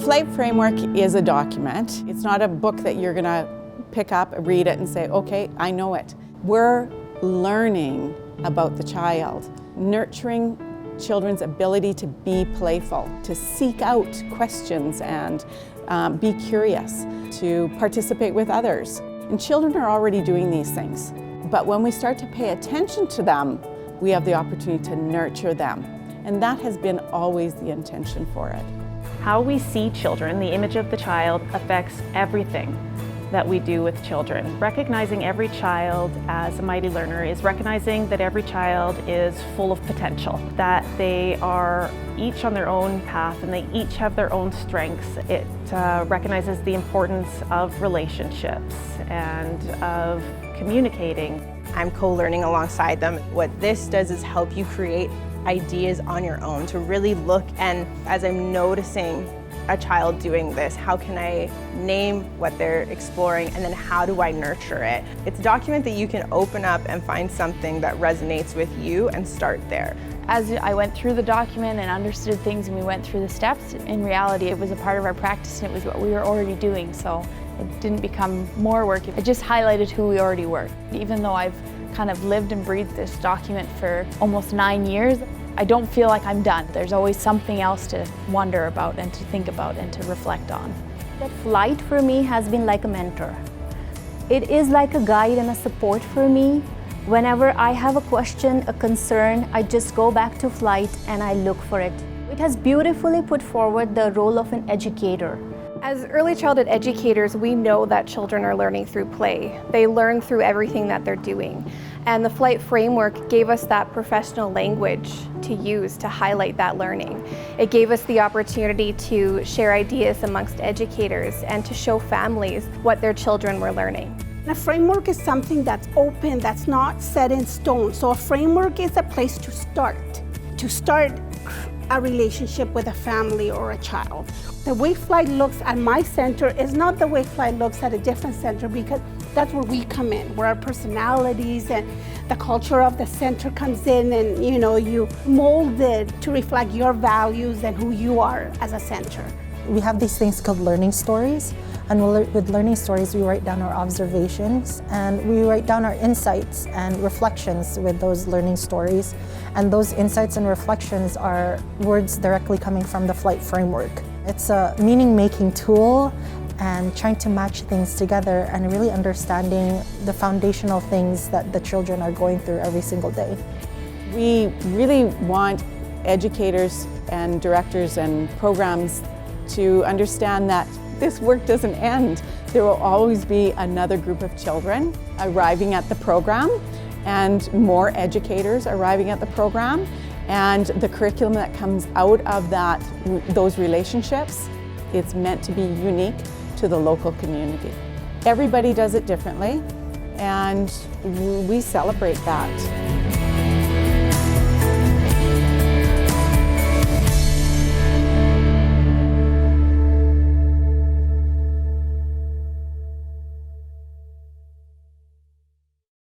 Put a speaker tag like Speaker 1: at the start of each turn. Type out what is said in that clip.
Speaker 1: Flight Framework is a document. It's not a book that you're going to pick up, read it, and say, okay, I know it. We're learning about the child, nurturing children's ability to be playful, to seek out questions and be curious, to participate with others. And children are already doing these things. But when we start to pay attention to them, we have the opportunity to nurture them. And that has been always the intention for it.
Speaker 2: How we see children, the image of the child, affects everything that we do with children. Recognizing every child as a mighty learner is recognizing that every child is full of potential, that they are each on their own path and they each have their own strengths. It recognizes the importance of relationships and of communicating.
Speaker 3: I'm co-learning alongside them. What this does is help you create ideas on your own, to really look, and as I'm noticing a child doing this, how can I name what they're exploring, and then how do I nurture it? It's a document that you can open up and find something that resonates with you and start there.
Speaker 4: As I went through the document and understood things and we went through the steps, in reality it was a part of our practice and it was what we were already doing, so it didn't become more work. It just highlighted who we already were. Even though I've kind of lived and breathed this document for almost 9 years, I don't feel like I'm done. There's always something else to wonder about and to think about and to reflect on.
Speaker 5: That flight for me has been like a mentor. It is like a guide and a support for me. Whenever I have a question, a concern, I just go back to flight and I look for it. It has beautifully put forward the role of an educator.
Speaker 6: As early childhood educators, we know that children are learning through play. They learn through everything that they're doing. And the Flight Framework gave us that professional language to use to highlight that learning. It gave us the opportunity to share ideas amongst educators and to show families what their children were learning.
Speaker 7: A framework is something that's open, that's not set in stone. So a framework is a place to start a relationship with a family or a child. The way Flight looks at my center is not the way Flight looks at a different center, because that's where we come in, where our personalities and the culture of the center comes in, and you mold it to reflect your values and who you are as a center.
Speaker 8: We have these things called learning stories, and with learning stories we write down our observations and we write down our insights and reflections with those learning stories. And those insights and reflections are words directly coming from the Flight Framework. It's a meaning-making tool and trying to match things together and really understanding the foundational things that the children are going through every single day.
Speaker 1: We really want educators and directors and programs to understand that this work doesn't end. There will always be another group of children arriving at the program and more educators arriving at the program, and the curriculum that comes out of those relationships, it's meant to be unique to the local community. Everybody does it differently, and we celebrate that.